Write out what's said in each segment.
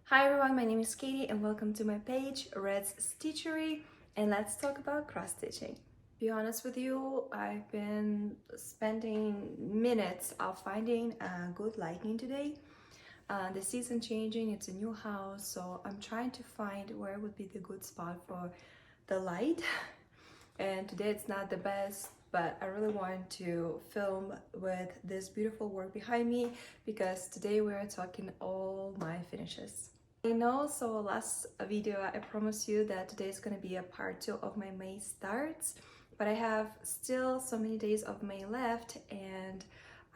Hi everyone, my name is Katie and welcome to my page, Red's Stitchery, and let's talk about cross stitching. To be honest with you, I've been spending minutes of finding a good lighting today. The season changing, it's a new house, so I'm trying to find where would be the good spot for the light. And today it's not the best, but I really want to film with this beautiful work behind me because today we're talking all my finishes. I know, so last video I promised you that today is going to be a part 2 of my May starts, but I have still so many days of May left and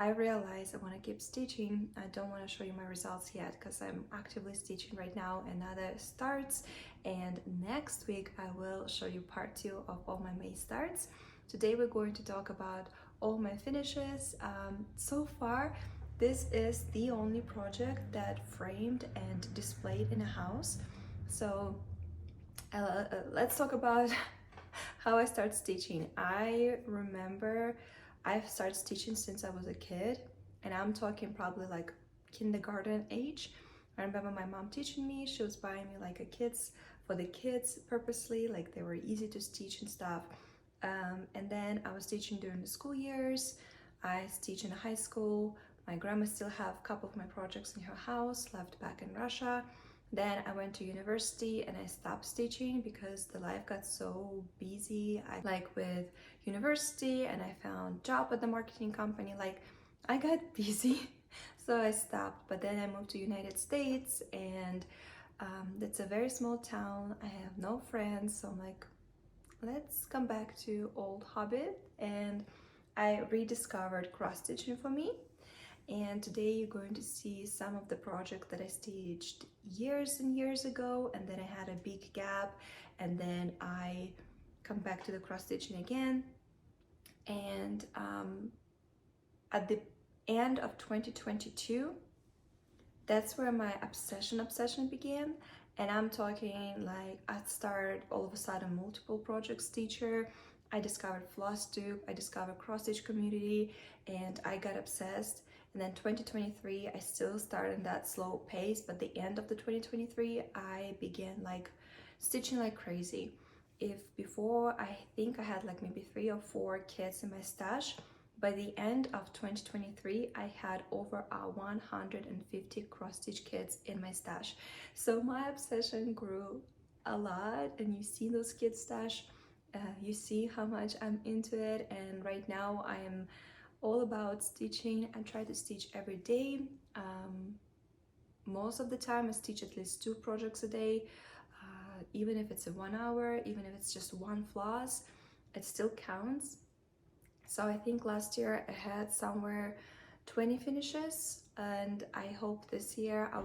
I realized I want to keep stitching. I don't want to show you my results yet because I'm actively stitching right now another starts, and next week I will show you part 2 of all my May starts. Today we're going to talk about all my finishes. So far this is the only project that framed and displayed in a house. So let's talk about how I started stitching. I remember I've started stitching since I was a kid, and I'm talking probably like kindergarten age. I remember my mom teaching me. She was buying me like for the kids purposely, like they were easy to stitch and stuff. And then I was teaching during the school years. I stitched in high school. My grandma still have a couple of my projects in her house, left back in Russia. Then I went to university and I stopped stitching because the life got so busy. I like with university and I found job at the marketing company. Like I got busy, so I stopped. But then I moved to United States, and it's a very small town. I have no friends, so I'm like, let's come back to old hobby. And I rediscovered cross stitching for me. And today you're going to see some of the projects that I stitched years and years ago, and then I had a big gap, and then I come back to the cross stitching again. And at the end of 2022, that's where my obsession began. And I'm talking like I started all of a sudden multiple projects teacher. I discovered Flosstube, I discovered cross stitch community, and I got obsessed. And then 2023, I still started in that slow pace, but the end of the 2023, I began like stitching like crazy. If before I think I had like maybe 3 or 4 kits in my stash, by the end of 2023, I had over 150 cross-stitch kits in my stash. So my obsession grew a lot, and you see those kits stash, you see how much I'm into it. And right now I am all about stitching. I try to stitch every day. Most of the time I stitch at least 2 projects a day, even if it's a 1 hour, even if it's just one floss, it still counts. So I think last year I had somewhere 20 finishes, and I hope this year I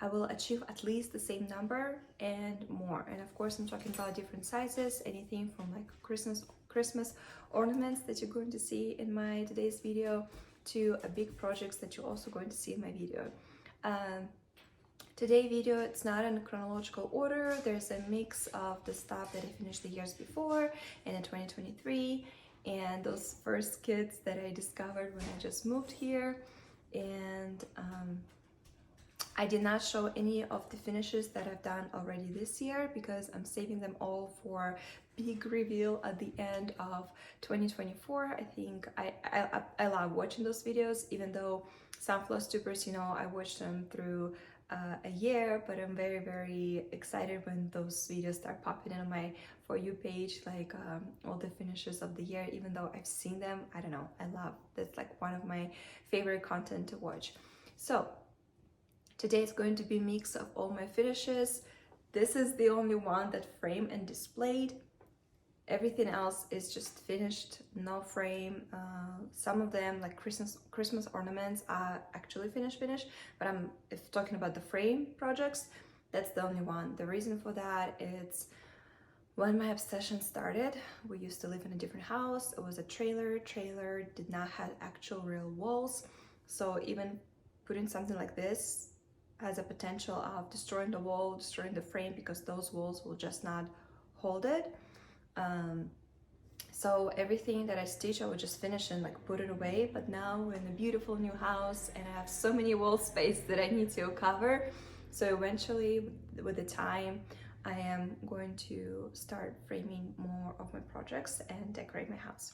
will achieve at least the same number and more. And of course I'm talking about different sizes, anything from like Christmas ornaments that you're going to see in my today's video to big projects that you're also going to see in my video. Today's video, it's not in chronological order. There's a mix of the stuff that I finished the years before and in 2023, and those first kits that I discovered when I just moved here. And I did not show any of the finishes that I've done already this year because I'm saving them all for big reveal at the end of 2024. I think I love watching those videos, even though some Flosstubers, you know, I watch them through a year, but I'm very excited when those videos start popping in on my For You page, like all the finishes of the year. Even though I've seen them, I don't know, I love, that's like one of my favorite content to watch. So today is going to be a mix of all my finishes. This is the only one that framed and displayed. Everything else is just finished, no frame. Some of them, like Christmas ornaments, are actually finished, but if talking about the frame projects, that's the only one. The reason for that is when my obsession started, we used to live in a different house. It was a trailer did not have actual real walls, so even putting something like this has a potential of destroying the wall, destroying the frame, because those walls will just not hold it. So everything that I stitch, I would just finish and like put it away. But now we're in a beautiful new house and I have so many wall space that I need to cover. So eventually, with the time, I am going to start framing more of my projects and decorate my house.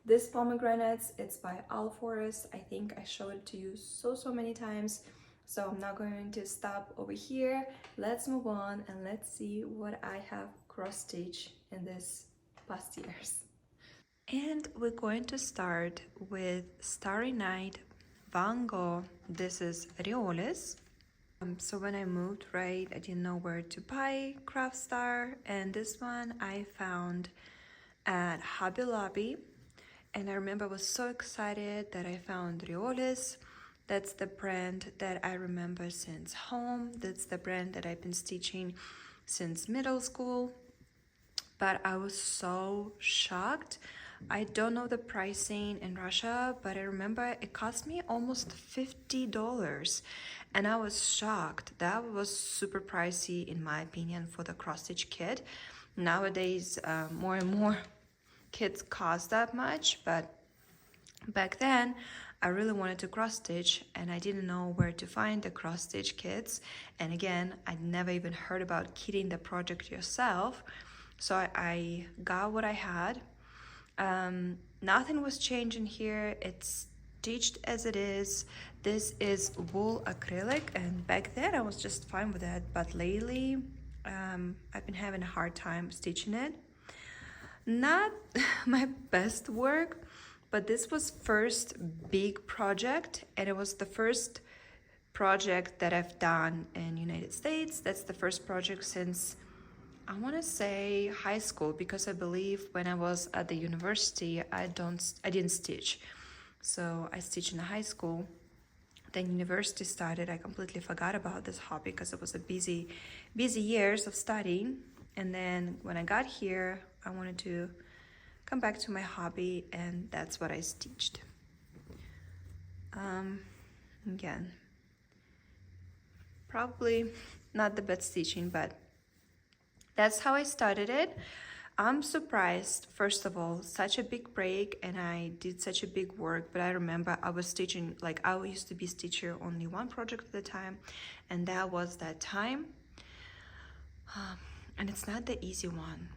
This pomegranates, it's by All Forest. I think I showed it to you so many times. So I'm not going to stop over here. Let's move on and let's see what I have cross-stitched in this past years. And we're going to start with Starry Night Van Gogh. This is Riolis. So when I moved, right, I didn't know where to buy Craft Star, and this one I found at Hobby Lobby. And I remember I was so excited that I found Riolis. That's the brand that I remember since home. That's the brand that I've been stitching since middle school. But I was so shocked. I don't know the pricing in Russia, but I remember it cost me almost $50. And I was shocked. That was super pricey in my opinion for the cross-stitch kit. Nowadays, more and more kits cost that much, but back then I really wanted to cross stitch and I didn't know where to find the cross stitch kits. And again, I'd never even heard about kitting the project yourself. So I got what I had. Nothing was changing here. It's stitched as it is. This is wool acrylic, and back then I was just fine with that, but lately I've been having a hard time stitching it. Not my best work, but this was first big project, and it was the first project that I've done in United States. That's the first project since I want to say high school, because I believe when I was at the university I didn't stitch. So I stitched in high school. Then university started. I completely forgot about this hobby because it was a busy years of studying. And then when I got here, I wanted to come back to my hobby, and that's what I stitched. Again, probably not the best stitching, but that's how I started it. I'm surprised, first of all, such a big break, and I did such a big work, but I remember I was stitching, like I used to be stitcher only one project at a time, and that was that time. And it's not the easy one.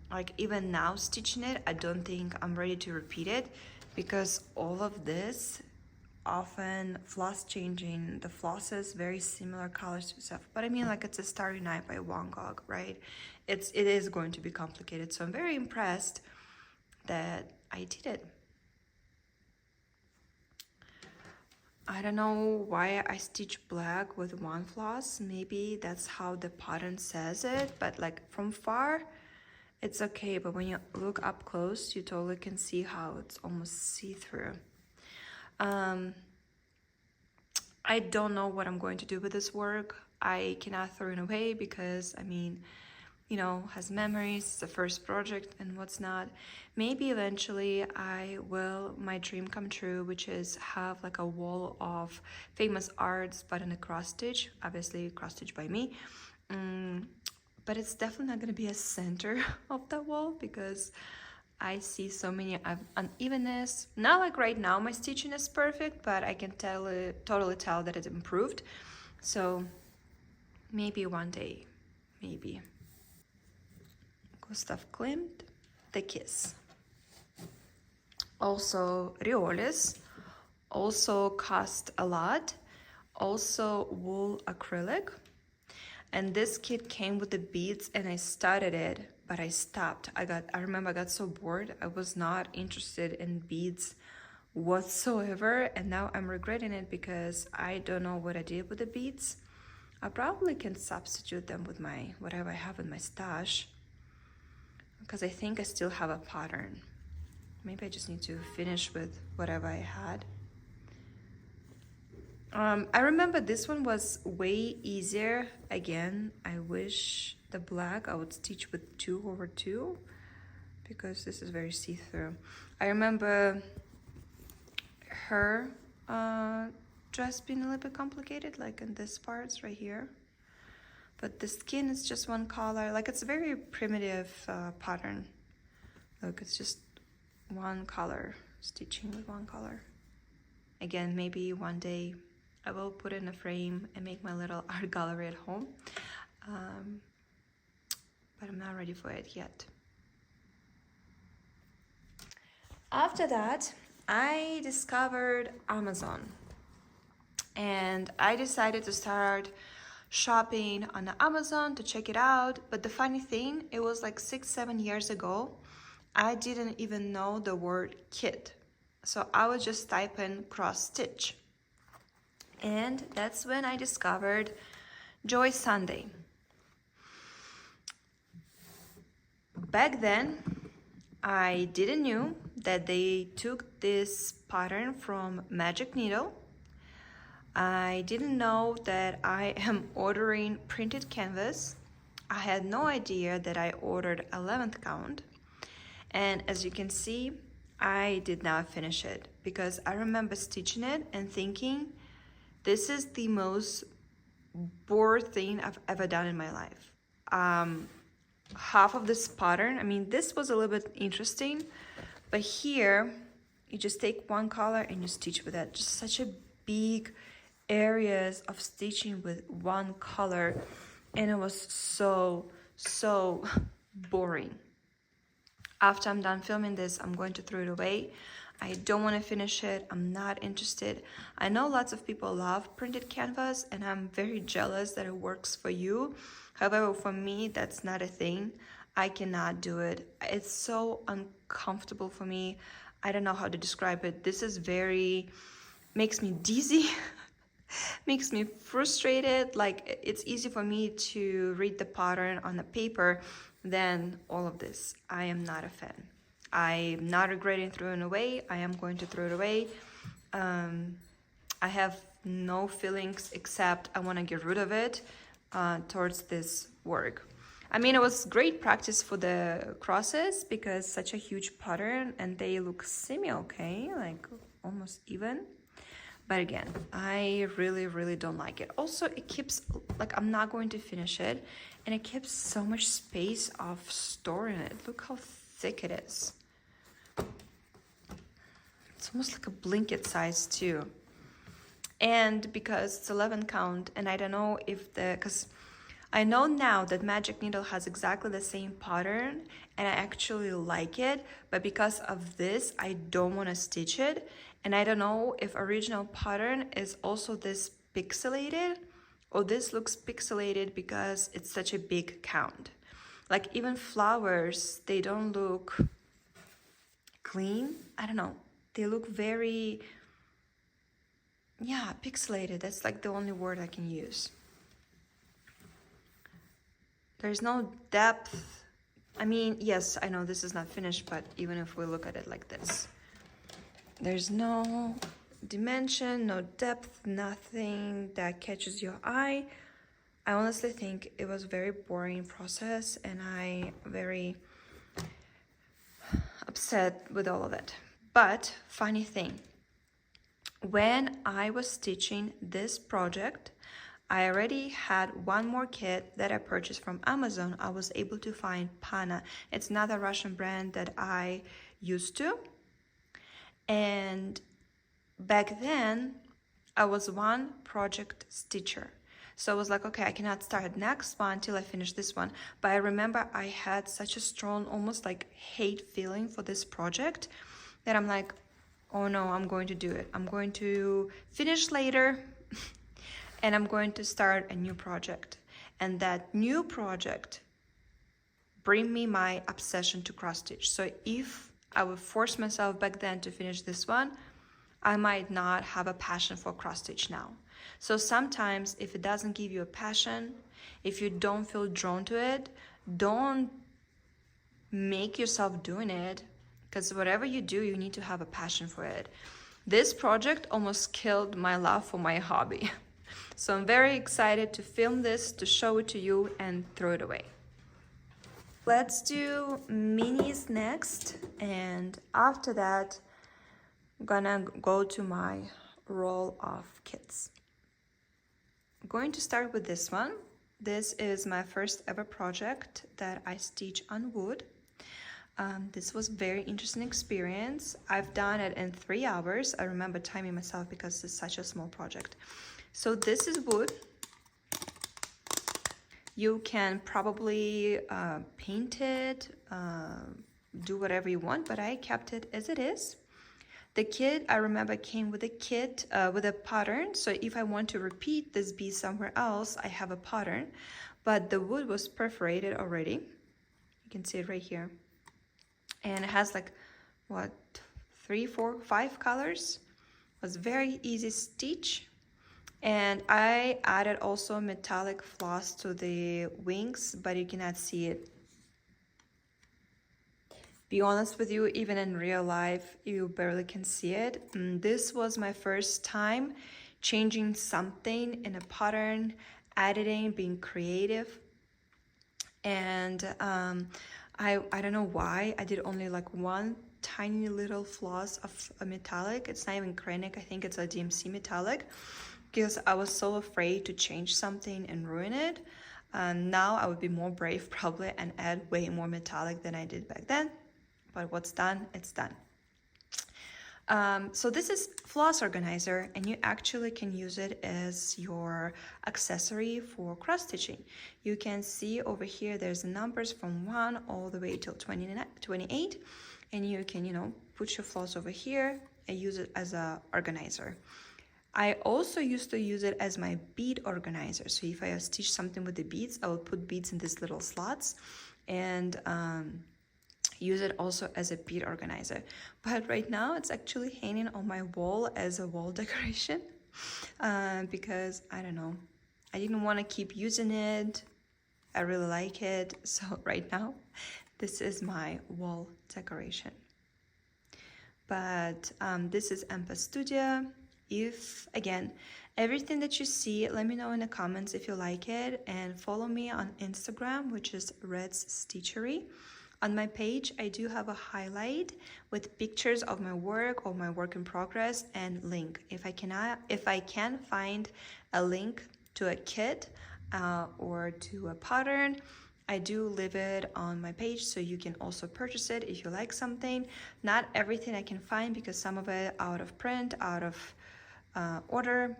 Like even now stitching it, I don't think I'm ready to repeat it, because all of this, often floss changing, the flosses, very similar colors to stuff. But I mean, like it's a Starry Night by Van Gogh, right? It is going to be complicated. So I'm very impressed that I did it. I don't know why I stitch black with one floss. Maybe that's how the pattern says it, but like from far, it's okay. But when you look up close, you totally can see how it's almost see-through. I don't know what I'm going to do with this work. I cannot throw it away because, I mean, you know, has memories, it's the first project and what's not. Maybe eventually I will, my dream come true, which is have like a wall of famous arts, but in a cross stitch, obviously cross stitch by me. But it's definitely not gonna be a center of the wall because I see so many unevenness. Not like right now my stitching is perfect, but I can totally tell that it improved. So maybe one day, maybe. Gustav Klimt, The Kiss. Also Riolis, also cost a lot, also wool acrylic. And this kit came with the beads and I started it, but I stopped. I remember I got so bored. I was not interested in beads whatsoever, and now I'm regretting it because I don't know what I did with the beads. I probably can substitute them with my whatever I have in my stash, because I think I still have a pattern. Maybe I just need to finish with whatever I had. I remember this one was way easier. Again, I wish the black I would stitch with 2/2 because this is very see-through. I remember her dress being a little bit complicated, like in this parts right here. But the skin is just one color. Like it's a very primitive pattern. Look, it's just one color, stitching with one color. Again, maybe one day I will put in a frame and make my little art gallery at home. But I'm not ready for it yet. After that, I discovered Amazon. And I decided to start shopping on Amazon to check it out. But the funny thing, it was like 6-7 years ago. I didn't even know the word kit. So I would just type in cross stitch. And that's when I discovered Joy Sunday. Back then, I didn't know that they took this pattern from Magic Needle. I didn't know that I am ordering printed canvas. I had no idea that I ordered 11th count. And as you can see, I did not finish it because I remember stitching it and thinking, this is the most bored thing I've ever done in my life. Half of this pattern, I mean, this was a little bit interesting, but here you just take one color and you stitch with it. Just such a big areas of stitching with one color, and it was so boring. After I'm done filming this, I'm going to throw it away. I don't want to finish it. I'm not interested. I know lots of people love printed canvas, and I'm very jealous that it works for you. However, for me, that's not a thing. I cannot do it. It's so uncomfortable for me. I don't know how to describe it. This is makes me dizzy, makes me frustrated. Like, it's easy for me to read the pattern on the paper than all of this. I am not a fan. I'm not regretting throwing it away. I am going to throw it away. I have no feelings except I want to get rid of it towards this work. I mean, it was great practice for the crosses because such a huge pattern and they look semi-okay, like almost even. But again, I really don't like it. Also, it keeps, like, I'm not going to finish it, and it keeps so much space of storing it. Look how thick it is. It's almost like a blanket size too. And because it's 11 count, and I don't know if because I know now that Magic Needle has exactly the same pattern, and I actually like it, but because of this, I don't want to stitch it. And I don't know if original pattern is also this pixelated, or this looks pixelated because it's such a big count. Like, even flowers, they don't look clean. I don't know. They look very, yeah, pixelated. That's like the only word I can use. There's no depth. I mean, yes, I know this is not finished, but even if we look at it like this, there's no dimension, no depth, nothing that catches your eye. I honestly think it was a very boring process, and I'm very upset with all of it. But funny thing, when I was stitching this project, I already had one more kit that I purchased from Amazon. I was able to find Panna. It's another Russian brand that I used to. And back then, I was one project stitcher. So I was like, okay, I cannot start next one until I finish this one. But I remember I had such a strong, almost like hate feeling for this project that I'm like, oh no, I'm going to do it. I'm going to finish later and I'm going to start a new project. And that new project bring me my obsession to cross stitch. So if I would force myself back then to finish this one, I might not have a passion for cross stitch now. So sometimes if it doesn't give you a passion, if you don't feel drawn to it, don't make yourself doing it, because whatever you do, you need to have a passion for it. This project almost killed my love for my hobby. So I'm very excited to film this, to show it to you and throw it away. Let's do minis next, and after that, I'm gonna go to my roll of kits. I'm going to start with this one. This is my first ever project that I stitch on wood. This was very interesting experience. I've done it in 3 hours. I remember timing myself because it's such a small project. So this is wood. You can probably paint it, do whatever you want, but I kept it as it is. The kit, I remember, came with a kit with a pattern. So if I want to repeat this bee somewhere else, I have a pattern. But the wood was perforated already. You can see it right here. And it has like, what, 3, 4, 5 colors. It was very easy stitch. And I added also metallic floss to the wings, but you cannot see it. Be honest with you, even in real life, you barely can see it. This was my first time changing something in a pattern, editing, being creative. And I don't know why I did only like one tiny little floss of a metallic. It's not even acrylic, I think it's a DMC metallic, because I was so afraid to change something and ruin it. Now I would be more brave probably and add way more metallic than I did back then. But what's done, it's done. So this is floss organizer, and you actually can use it as your accessory for cross stitching. You can see over here there's numbers from 1 all the way till 28, and you can, you know, put your floss over here and use it as a organizer. I also used to use it as my bead organizer. So if I stitch something with the beads, I would put beads in these little slots and use it also as a bead organizer. But right now it's actually hanging on my wall as a wall decoration because I don't know, I didn't want to keep using it. I really like it, so right now this is my wall decoration. But this is Studia. If again, everything that you see, let me know in the comments if you like it, and follow me on Instagram, which is Red's Stitchery. On my page, I do have a highlight with pictures of my work or my work in progress and link. If I can find a link to a kit or to a pattern, I do leave it on my page so you can also purchase it if you like something. Not everything I can find because some of it out of print, out of order.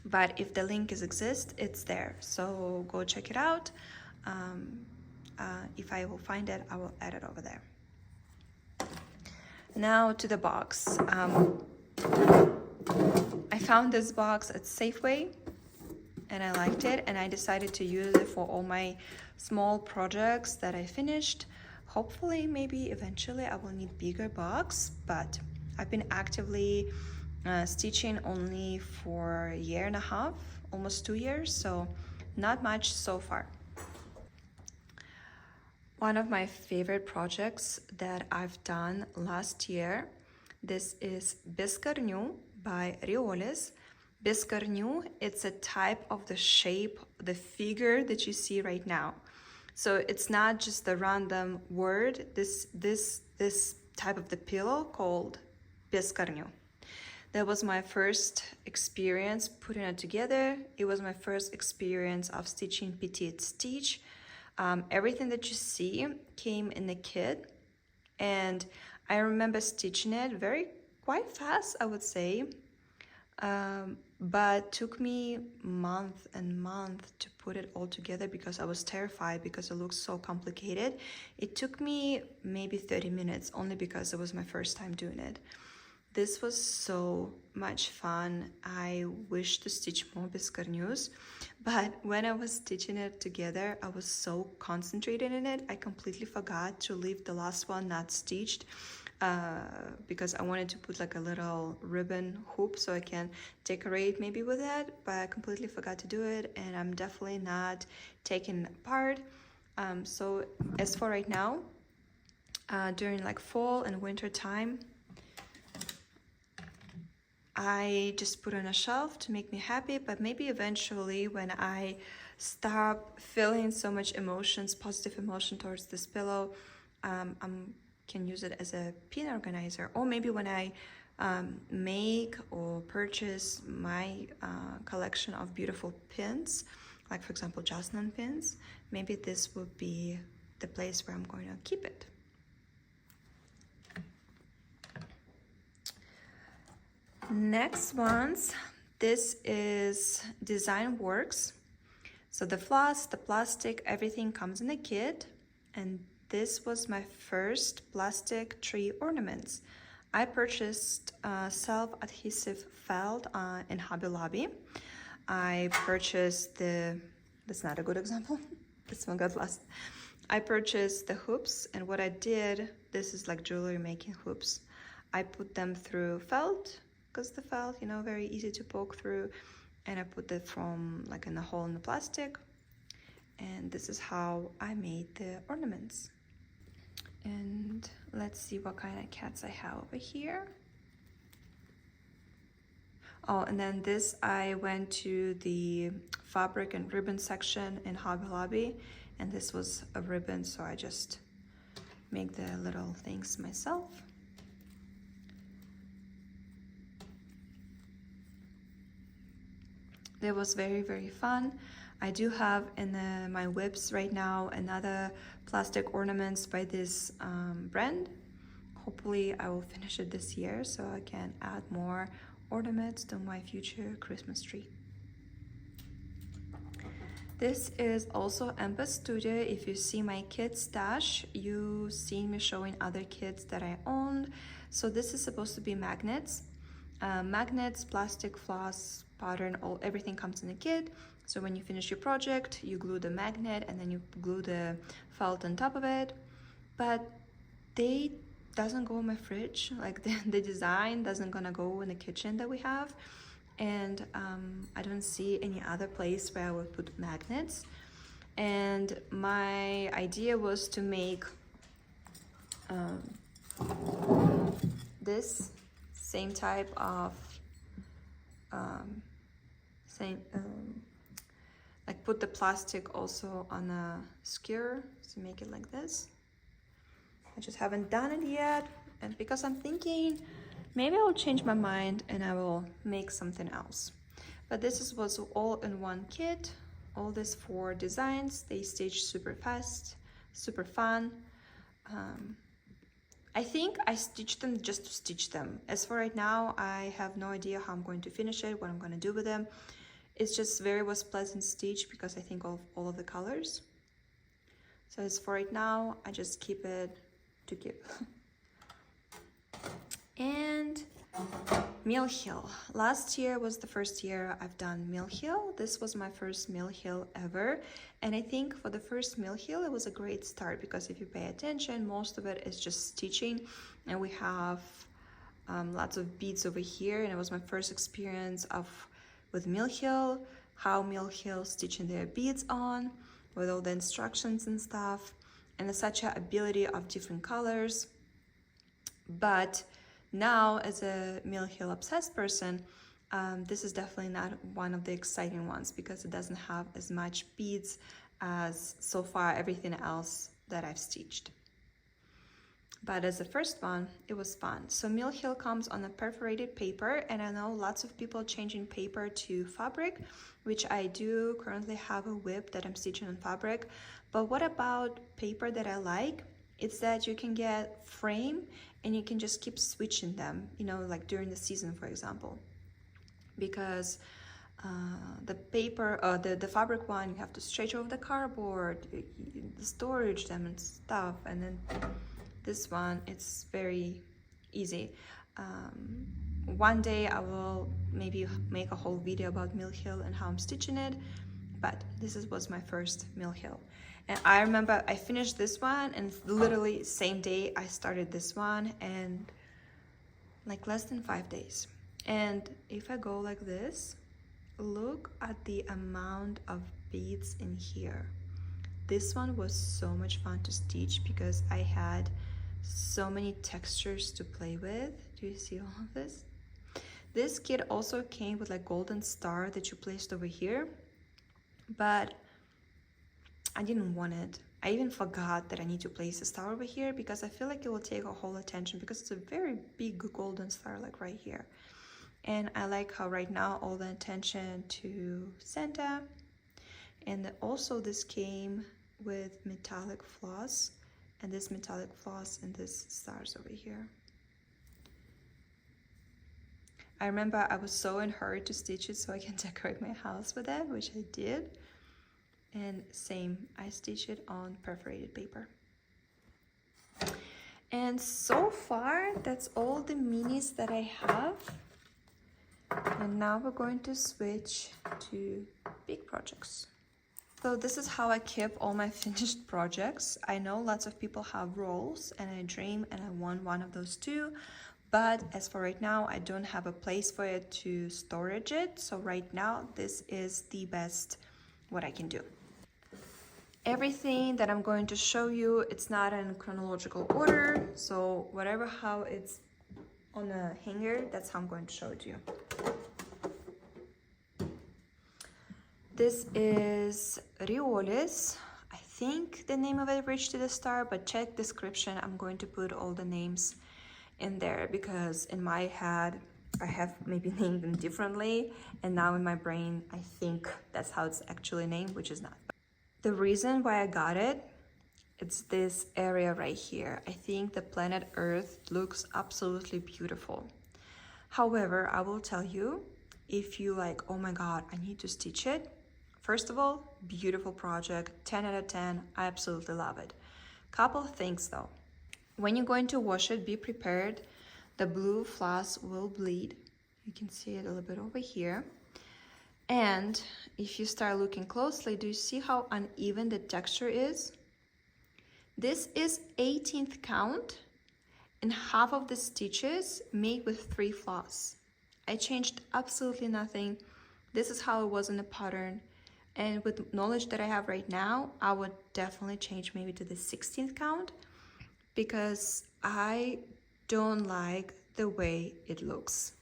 But if the link exists, it's there. So go check it out. If I will find it, I will add it over there. Now to the box. I found this box at Safeway and I liked it, and I decided to use it for all my small projects that I finished. Hopefully, maybe eventually I will need bigger box, but I've been actively stitching only for a year and a half, almost 2 years, so not much so far. One of my favorite projects that I've done last year, this is Biscornu by Riolis. Biscornu, it's a type of the shape, the figure that you see right now. So it's not just a random word, this type of the pillow called Biscornu. That was my first experience putting it together. It was my first experience of stitching petite stitch. Everything that you see came in the kit, and I remember stitching it quite fast, I would say, but took me month and month to put it all together because I was terrified because it looks so complicated. It took me maybe 30 minutes only because it was my first time doing it. This was so much fun. I wish to stitch more Biscornus, but when I was stitching it together, I was so concentrated in it, I completely forgot to leave the last one not stitched because I wanted to put like a little ribbon hoop so I can decorate maybe with that, but I completely forgot to do it, and I'm definitely not taking it apart. So as for right now, during like fall and winter time, I just put on a shelf to make me happy, but maybe eventually when I stop feeling so much emotions, positive emotion towards this pillow, I can use it as a pin organizer. Or maybe when I make or purchase my collection of beautiful pins, like for example jasmine pins, maybe this would be the place where I'm going to keep it. Next ones, This is Design Works. So the floss, the plastic, everything comes in a kit. And this was my first plastic tree ornaments. I purchased self-adhesive felt in Hobby Lobby. I purchased that's not a good example. This one got lost. I purchased the hoops, and what I did, this is like jewelry making hoops. I put them through felt, because the felt, you know, very easy to poke through. And I put it from like in a hole in the plastic. And this is how I made the ornaments. And let's see what kind of cats I have over here. Oh, and then this, I went to the fabric and ribbon section in Hobby Lobby, and this was a ribbon, so I just make the little things myself. That was very, very fun. I do have in my whips right now another plastic ornaments by this brand. Hopefully I will finish it this year so I can add more ornaments to my future Christmas tree. This is also Studia. If you see my kids stash, you see me showing other kits that I owned. So this is supposed to be magnets. Magnets, plastic, floss, pattern, everything comes in a kit. So when you finish your project, you glue the magnet and then you glue the felt on top of it. But they doesn't go in my fridge. Like the design doesn't gonna go in the kitchen that we have. And I don't see any other place where I would put magnets. And my idea was to make this same type of like put the plastic also on a skewer to make it like this. I just haven't done it yet, and because I'm thinking maybe I'll change my mind and I will make something else. But this was all in one kit. All these 4 designs, they stitched super fast, super fun. I think I stitched them just to stitch them. As for right now, I have no idea how I'm going to finish it, what I'm going to do with them. It's just was pleasant stitch because I think of all of the colors. So as for right now, I just keep it to keep. And Mill Hill. Last year was the first year I've done Mill Hill. This was my first Mill Hill ever. And I think for the first Mill Hill, it was a great start because if you pay attention, most of it is just stitching. And we have lots of beads over here. And it was my first experience with Mill Hill, how Mill Hill stitching their beads on, with all the instructions and stuff. And it's such an ability of different colors. But now, as a Mill Hill obsessed person, this is definitely not one of the exciting ones because it doesn't have as much beads as so far everything else that I've stitched. But as the first one, it was fun. So Mill Hill comes on a perforated paper, and I know lots of people changing paper to fabric, which I do currently have a whip that I'm stitching on fabric. But what about paper that I like? It's that you can get frame and you can just keep switching them, you know, like during the season, for example. Because the paper, the fabric one, you have to stretch over the cardboard, storage them and stuff. And then this one, it's very easy. One day I will maybe make a whole video about Mill Hill and how I'm stitching it. But this was my first Mill Hill. And I remember I finished this one and literally same day I started this one, and like less than 5 days. And if I go like this, look at the amount of beads in here. This one was so much fun to stitch because I had so many textures to play with. Do you see all of this? This kit also came with like golden star that you placed over here, but I didn't want it. I even forgot that I need to place a star over here because I feel like it will take a whole attention because it's a very big golden star like right here. And I like how right now all the attention to Santa. And also this came with metallic floss, and this metallic floss and this stars over here. I remember I was so in a hurry to stitch it so I can decorate my house with it, which I did. And same, I stitched it on perforated paper. And so far, that's all the minis that I have. And now we're going to switch to big projects. So this is how I keep all my finished projects. I know lots of people have rolls and I dream and I want one of those too. But as for right now, I don't have a place for it to storage it. So right now, this is the best what I can do. Everything that I'm going to show you, it's not in chronological order. So whatever how it's on a hanger, that's how I'm going to show it to you. This is Riolis. I think the name of it reached to the star, but check description. I'm going to put all the names in there because in my head I have maybe named them differently, and now in my brain I think that's how it's actually named, which is not. The reason why I got it, it's this area right here. I think the planet Earth looks absolutely beautiful. However, I will tell you, if you like, oh my god, I need to stitch it. First of all, beautiful project, 10 out of 10, I absolutely love it. Couple things though. When you're going to wash it, be prepared. The blue floss will bleed. You can see it a little bit over here. And if you start looking closely, do you see how uneven the texture is? This is 18th count and half of the stitches made with 3 floss. I changed absolutely nothing. This is how it was in the pattern. And with knowledge that I have right now, I would definitely change maybe to the 16th count because I don't like the way it looks.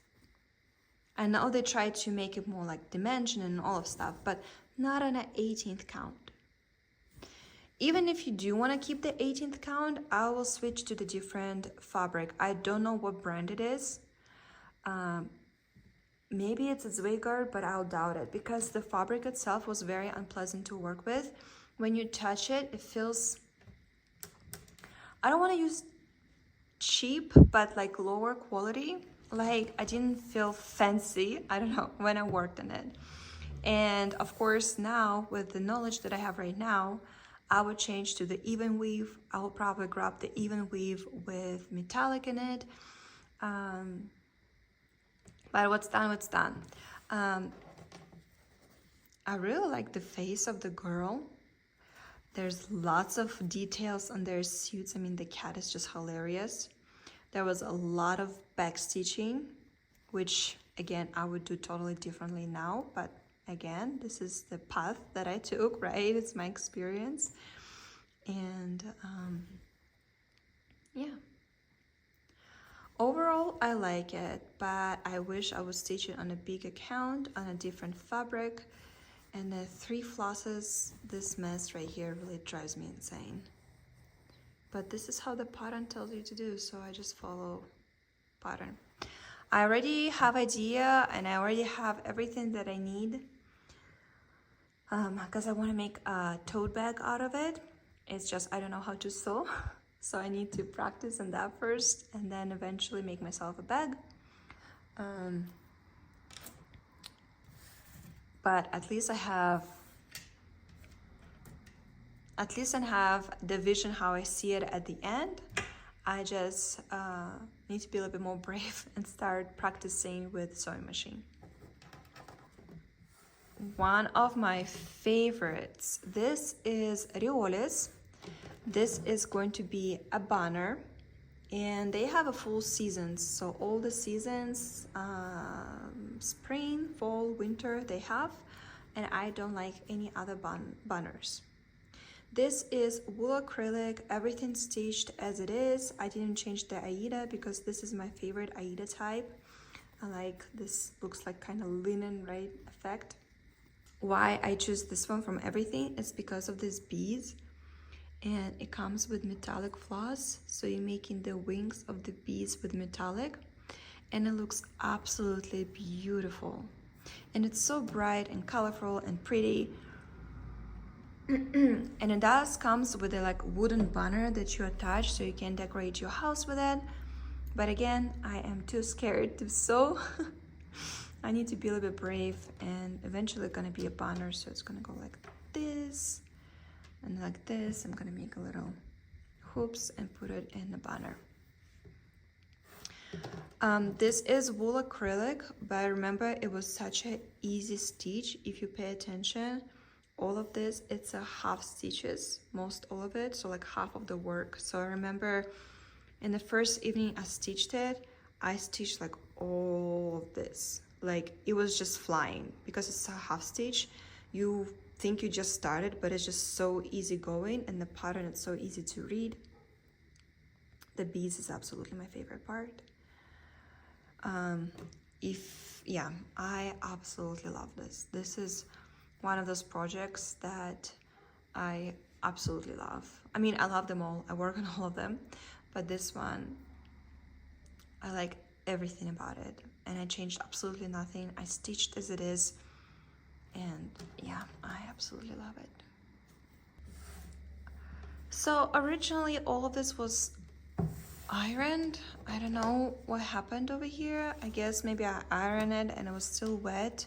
I know they tried to make it more like dimension and all of stuff, but not on an 18th count. Even if you do want to keep the 18th count, I will switch to the different fabric. I don't know what brand it is. Maybe it's a Zweigart, but I'll doubt it because the fabric itself was very unpleasant to work with. When you touch it, it feels... I don't want to use cheap, but like lower quality. Like I didn't feel fancy, I don't know, when I worked on it. And of course now with the knowledge that I have right now, I would change to the even weave. I will probably grab the even weave with metallic in it. But what's done, what's done. I really like the face of the girl. There's lots of details on their suits. I mean, the cat is just hilarious. There was a lot of back stitching, which again, I would do totally differently now. But again, this is the path that I took, right? It's my experience. And yeah. Overall, I like it, but I wish I would stitch it on a big account, on a different fabric. And the 3 flosses, this mess right here really drives me insane. But this is how the pattern tells you to do, so I just follow pattern. I already have idea and I already have everything that I need because I want to make a tote bag out of it. It's just I don't know how to sew, so I need to practice on that first and then eventually make myself a bag. But at least I have the vision how I see it at the end. I just need to be a little bit more brave and start practicing with sewing machine. One of my favorites. This is Riolis. This is going to be a banner and they have a full seasons. So all the seasons, spring, fall, winter they have, and I don't like any other banners. This is wool acrylic, everything stitched as it is. I didn't change the Aida because this is my favorite Aida type. I like this, looks like kind of linen, right, effect. Why I choose this one from everything is because of these beads. And it comes with metallic floss, so you're making the wings of the beads with metallic. And it looks absolutely beautiful. And it's so bright and colorful and pretty. And it does comes with a like wooden banner that you attach so you can decorate your house with it. But again, I am too scared to sew I need to be a little bit brave, and eventually gonna be a banner, so it's gonna go like this and like this. I'm gonna make a little hoops and put it in the banner. This is wool acrylic, but remember it was such an easy stitch. If you pay attention, all of this, it's a half stitches, most all of it, so like half of the work. So I remember in the first evening I stitched it, I stitched like all of this, like it was just flying because it's a half stitch. You think you just started, but it's just so easy going, and the pattern is so easy to read. The beads is absolutely my favorite part. I absolutely love this. This is one of those projects that I absolutely love. I mean, I love them all. I work on all of them, but this one, I like everything about it, and I changed absolutely nothing. I stitched as it is, and yeah, I absolutely love it. So originally all of this was ironed. I don't know what happened over here. I guess maybe I ironed it and it was still wet.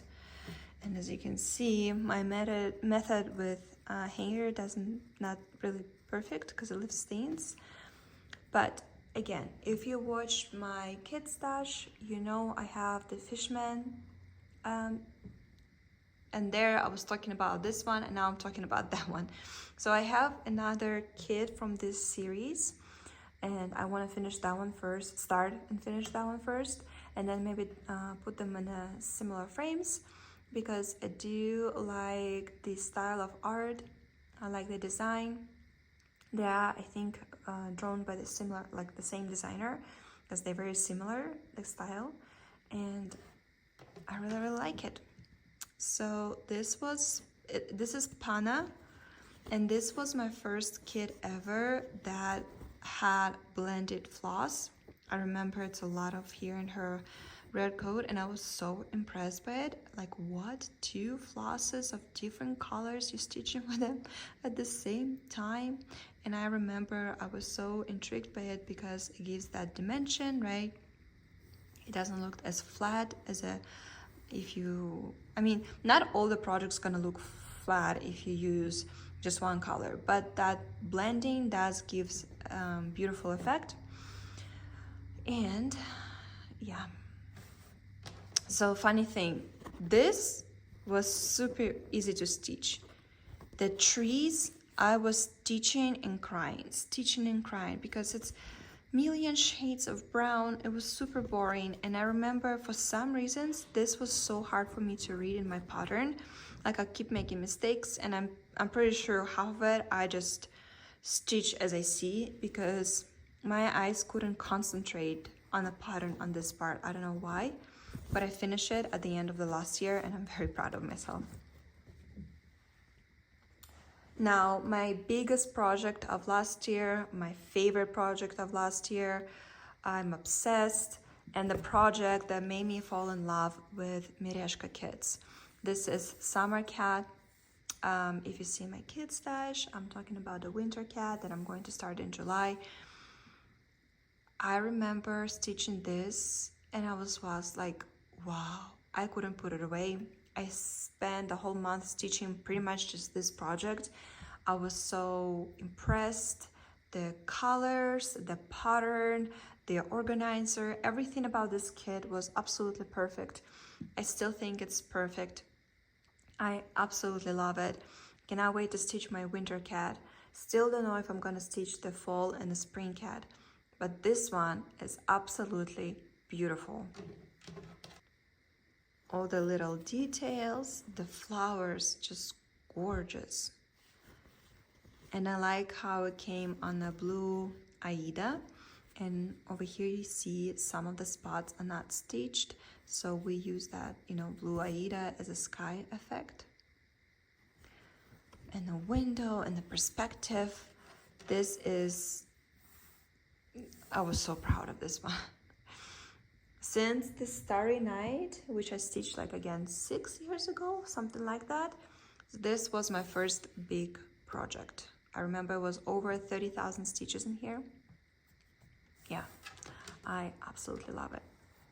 And as you can see, my method with hanger not really perfect because it leaves stains. But again, if you watched my kids stash, you know I have the fishman, and there I was talking about this one, and now I'm talking about that one. So I have another kit from this series, and I want to finish that one first, start and finish that one first, and then maybe put them in similar frames, because I do like the style of art. I like the design. They are, I think, drawn by the same designer, because they're very similar, the style, and I really, really like it. So this is Panna, and this was my first kit ever that had blended floss. I remember it's a lot of here in her red coat, and I was so impressed by it. Like, what, 2 flosses of different colors, you stitching with them at the same time? And I remember I was so intrigued by it because it gives that dimension, right? It doesn't look as flat as not all the project's gonna look flat if you use just one color, but that blending does gives beautiful effect. And yeah, so funny thing, this was super easy to stitch. The trees, I was stitching and crying because it's million shades of brown. It was super boring, and I remember for some reasons this was so hard for me to read in my pattern. Like, I keep making mistakes, and I'm pretty sure half of it I just stitch as I see, because my eyes couldn't concentrate on the pattern on this part. I don't know why, but I finished it at the end of the last year, and I'm very proud of myself. Now, my biggest project of last year, my favorite project of last year, I'm obsessed, and the project that made me fall in love with Merejka kits. This is Summer Cat. If you see my kids stash, I'm talking about the winter cat that I'm going to start in July. I remember stitching this, and I was like, wow, I couldn't put it away. I spent the whole month stitching pretty much just this project. I was so impressed. The colors, the pattern, the organizer, everything about this kit was absolutely perfect. I still think it's perfect. I absolutely love it. Cannot wait to stitch my winter cat. Still don't know if I'm gonna stitch the fall and the spring cat, but this one is absolutely beautiful. All the little details, the flowers, just gorgeous. And I like how it came on a blue Aida, and over here you see some of the spots are not stitched, so we use that, blue Aida as a sky effect. And the window and the perspective, I was so proud of this one. Since the Starry Night, which I stitched 6 years ago, something like that, this was my first big project. I remember it was over 30,000 stitches in here. Yeah, I absolutely love it.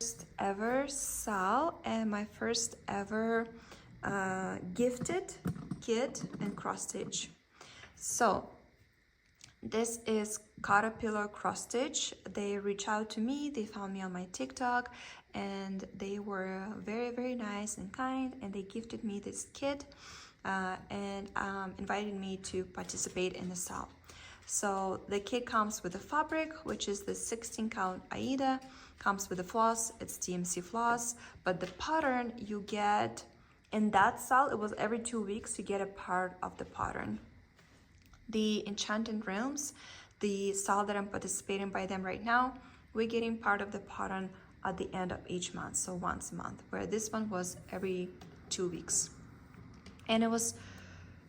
First ever sal and my first ever gifted kit and cross stitch. So this is Caterpillar cross stitch. They reached out to me, they found me on my TikTok, and they were very nice and kind, and they gifted me this kit and invited me to participate in the sale. So the kit comes with the fabric, which is the 16 count Aida, comes with the floss, it's DMC floss, but the pattern you get in that sale, it was every 2 weeks you get a part of the pattern. The Enchanted Realms, the sale that I'm participating by them right now, we're getting part of the pattern at the end of each month, so once a month, where this one was every 2 weeks. And it was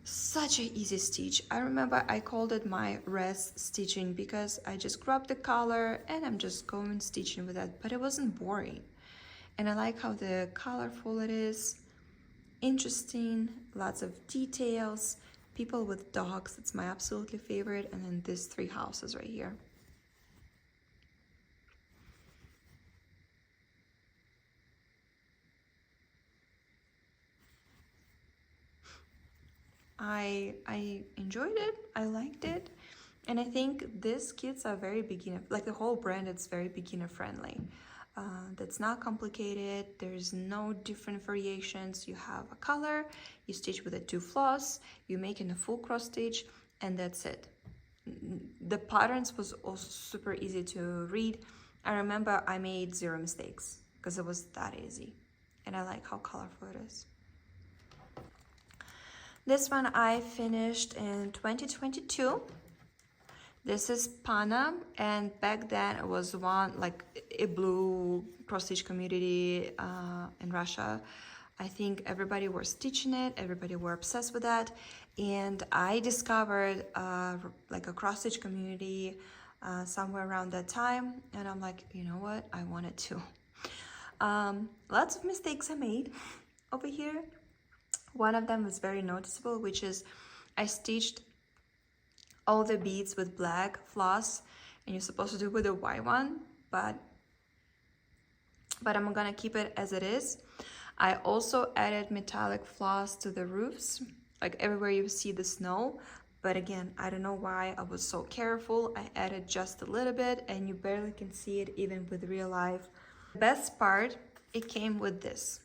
such an easy stitch. I remember I called it my res stitching because I just grab the color and I'm just going stitching with that, but it wasn't boring. And I like how the colorful it is, interesting, lots of details. People with dogs, it's my absolutely favorite. And then these 3 houses right here. I enjoyed it, I liked it. And I think these kits are very beginner, like the whole brand, it's very beginner friendly. That's not complicated, there's no different variations. You have a color, you stitch with a 2 floss, you make in a full cross stitch, and that's it. The patterns was also super easy to read. I remember I made 0 mistakes because it was that easy, and I like how colorful it is. This one I finished in 2022. This is Panna, and back then it was one like a blue cross stitch community in Russia. I think everybody were stitching it, everybody were obsessed with that, and I discovered like a cross stitch community somewhere around that time, and I'm like, you know what, I wanted to. Lots of mistakes I made over here. One of them was very noticeable, which is I stitched all the beads with black floss, and you're supposed to do with a white one, but I'm gonna keep it as it is. I also added metallic floss to the roofs, like everywhere you see the snow, but again, I don't know why I was so careful. I added just a little bit, and you barely can see it even with real life. The best part, it came with this.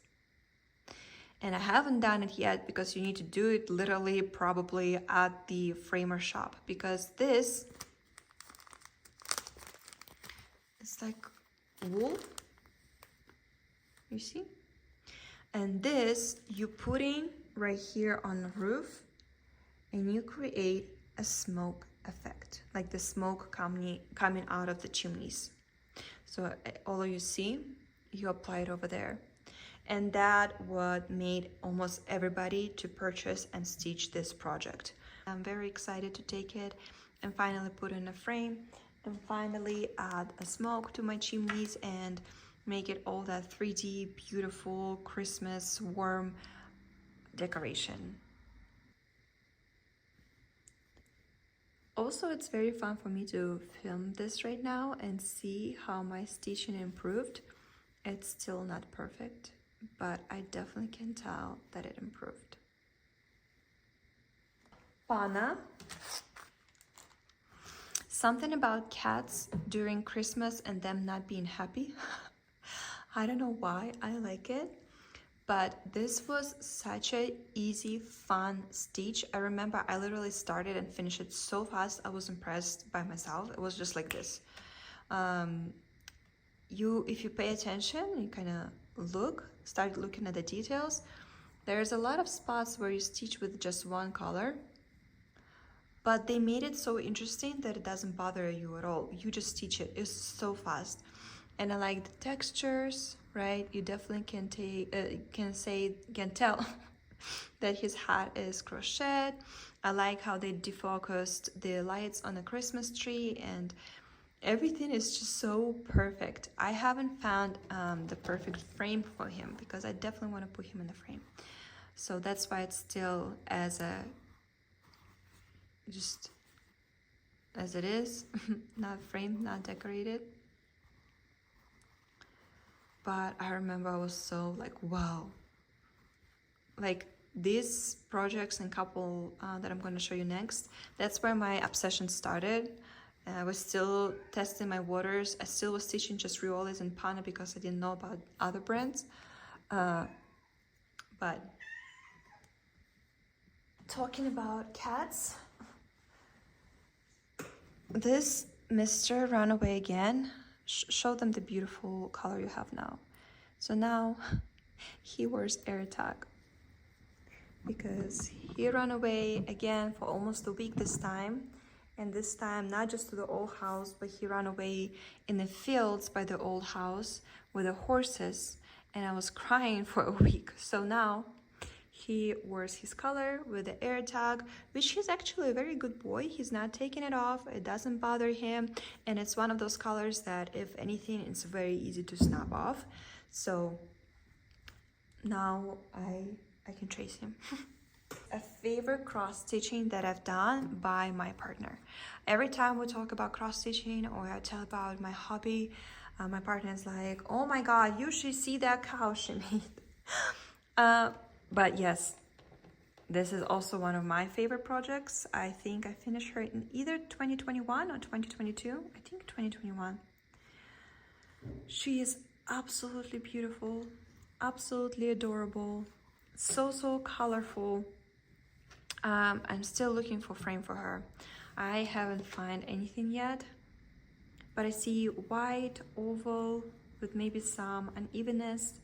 And I haven't done it yet because you need to do it literally probably at the framer shop, because this is like wool, you see? And this you put in right here on the roof, and you create a smoke effect, like the smoke coming out of the chimneys. So all you see, you apply it over there. And that what made almost everybody to purchase and stitch this project. I'm very excited to take it and finally put in a frame and finally add a smoke to my chimneys and make it all that 3D beautiful Christmas warm decoration. Also, it's very fun for me to film this right now and see how my stitching improved. It's still not perfect, but I definitely can tell that it improved. Panna. Something about cats during Christmas and them not being happy. I don't know why I like it, but this was such a easy, fun stitch. I remember I literally started and finished it so fast. I was impressed by myself. It was just like this. If you pay attention, you kind of start looking at the details. There's a lot of spots where you stitch with just one color, but they made it so interesting that it doesn't bother you at all. You just stitch it. It's so fast. And I like the textures, right? You definitely can tell that his hat is crocheted. I like how they defocused the lights on the Christmas tree, and everything is just so perfect. I haven't found the perfect frame for him because I definitely want to put him in the frame. So that's why it's still just as it is, not framed, not decorated. but I remember I was so like, wow. Like these projects and couple that I'm going to show you next, that's where my obsession started. I was still testing my waters. I still was teaching just Riolis and Panna because I didn't know about other brands. But talking about cats, this Mr. ran away again. Show them the beautiful color you have now. So now he wears air tag because he ran away again for almost a week this time. And this time, not just to the old house, but he ran away in the fields by the old house with the horses. And I was crying for a week. So now he wears his color with the air tag, which he's actually a very good boy. He's not taking it off. It doesn't bother him. And it's one of those colors that, if anything, it's very easy to snap off. So now I can trace him. A favorite cross stitching that I've done by my partner. Every time we talk about cross stitching or I tell about my hobby, my partner is like, oh my god, you should see that cow she made. But yes, this is also one of my favorite projects. I think I finished her in either 2021 or 2022. I think 2021. She is absolutely beautiful, absolutely adorable, so colorful. I'm still looking for frame for her. I haven't found anything yet, but I see white oval with maybe some unevenness.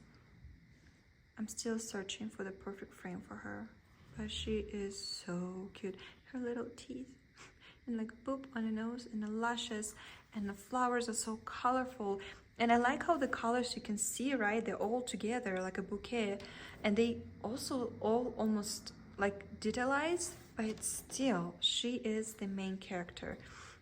I'm still searching for the perfect frame for her, but she is so cute. Her little teeth and like boop on the nose and the lashes, and the flowers are so colorful. And I like how the colors, you can see, right, they're all together like a bouquet, and they also all almost like detailized, but still she is the main character.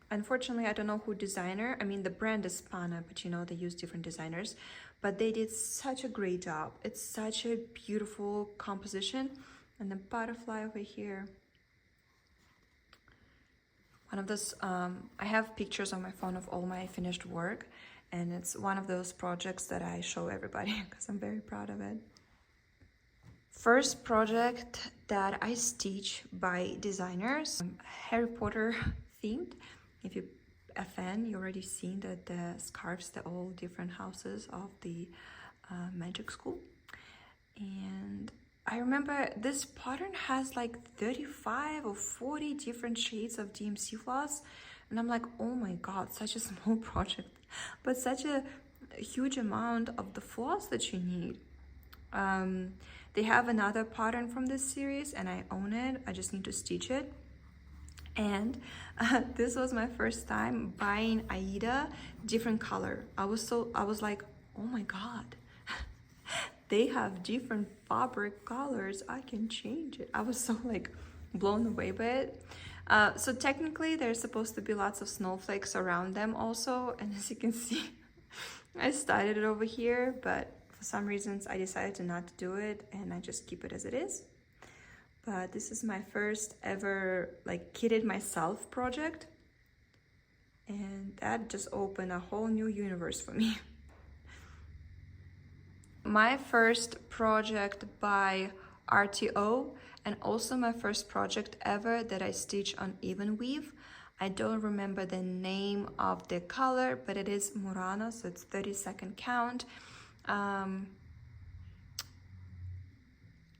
Unfortunately, I don't know who designer. I mean, the brand is Panna, but you know, they use different designers, but they did such a great job. It's such a beautiful composition. And the butterfly over here, one of those, I have pictures on my phone of all my finished work, and it's one of those projects that I show everybody because I'm very proud of it. First project that I stitch by designers, Harry Potter themed. If you're a fan, you already seen that the scarves, they're all different houses of the magic school. And I remember this pattern has like 35 or 40 different shades of DMC floss. And I'm like, oh my god, such a small project, but such a huge amount of the floss that you need. They have another pattern from this series and I own it. I just need to stitch it. And this was my first time buying Aida different color. I was like, oh my god, they have different fabric colors. I can change it. I was so like blown away by it. So technically there's supposed to be lots of snowflakes around them also. And as you can see, I started it over here, but for some reasons I decided to not do it and I just keep it as it is. But this is my first ever like kitted myself project, and that just opened a whole new universe for me. My first project by RTO, and also my first project ever that I stitch on even weave. I don't remember the name of the color, but it is Murano, so it's 30-second count.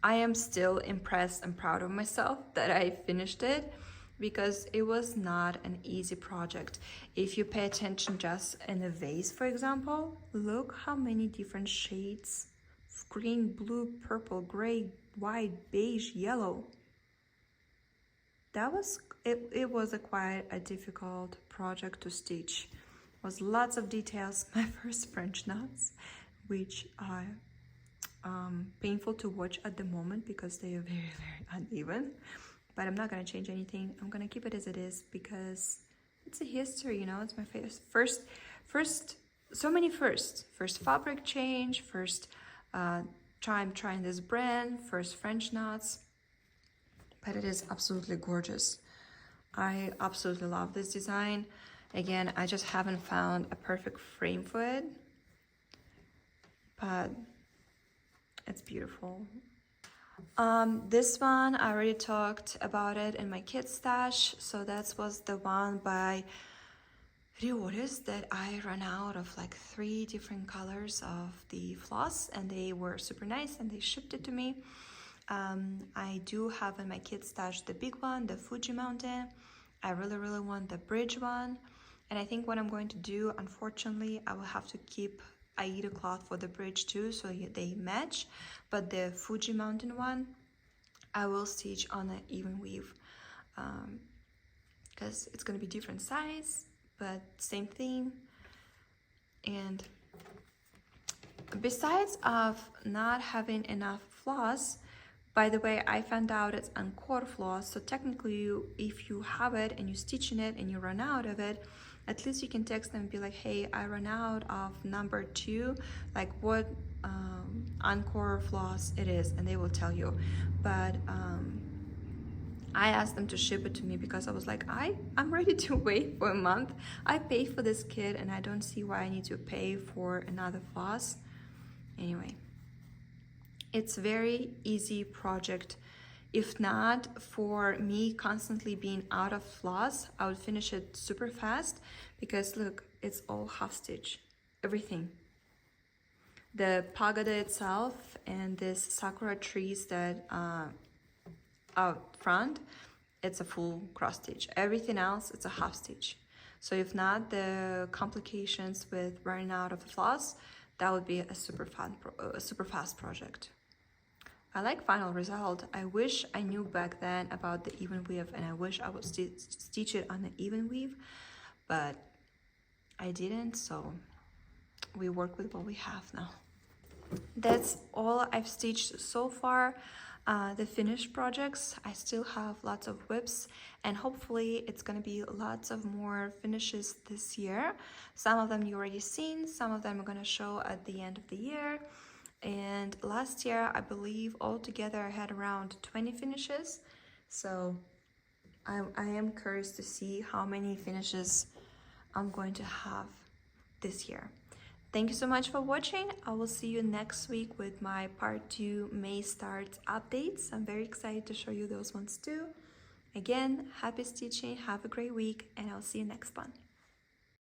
I am still impressed and proud of myself that I finished it, because it was not an easy project. If you pay attention just in the vase, for example, look how many different shades of green, blue, purple, gray, white, beige, yellow. That was, it was quite a difficult project to stitch. It was lots of details. My first French knots, which are painful to watch at the moment because they are very uneven, but I'm not going to change anything. I'm going to keep it as it is because it's a history, you know. It's my first so many first fabric change, first trying this brand, first French knots, but it is absolutely gorgeous. I absolutely love this design. Again, I just haven't found a perfect frame for it, but it's beautiful. This one, I already talked about it in my kids stash. So that was the one by Riolis that I ran out of like 3 different colors of the floss, and they were super nice and they shipped it to me. I do have in my kids stash the big one, the Fuji Mountain. I really want the bridge one, and I think what I'm going to do, unfortunately, I will have to keep Aida cloth for the bridge too, so they match, but the Fuji Mountain one I will stitch on an even weave, because it's going to be different size but same thing. And besides of not having enough floss, by the way, I found out it's encore floss, so technically if you have it and you're stitching it and you run out of it, at least you can text them and be like, hey, I ran out of number 2, like what encore floss it is, and they will tell you. But I asked them to ship it to me because I was like, I'm ready to wait for a month. I paid for this kit and I don't see why I need to pay for another floss. Anyway, it's a very easy project. If not for me constantly being out of floss, I would finish it super fast because look, it's all half stitch, everything. The pagoda itself and this Sakura trees that out front, it's a full cross stitch. Everything else, it's a half stitch. So if not the complications with running out of the floss, that would be a super fast project. I like final result. I wish I knew back then about the even weave, and I wish I would stitch it on the even weave, but I didn't, so we work with what we have now. That's all I've stitched so far. The finished projects, I still have lots of whips, and hopefully it's gonna be lots of more finishes this year. Some of them you already seen, some of them are gonna show at the end of the year. And last year, I believe altogether I had around 20 finishes. So I am curious to see how many finishes I'm going to have this year. Thank you so much for watching. I will see you next week with my part 2 May start updates. I'm very excited to show you those ones too. Again, happy stitching, have a great week, and I'll see you next one.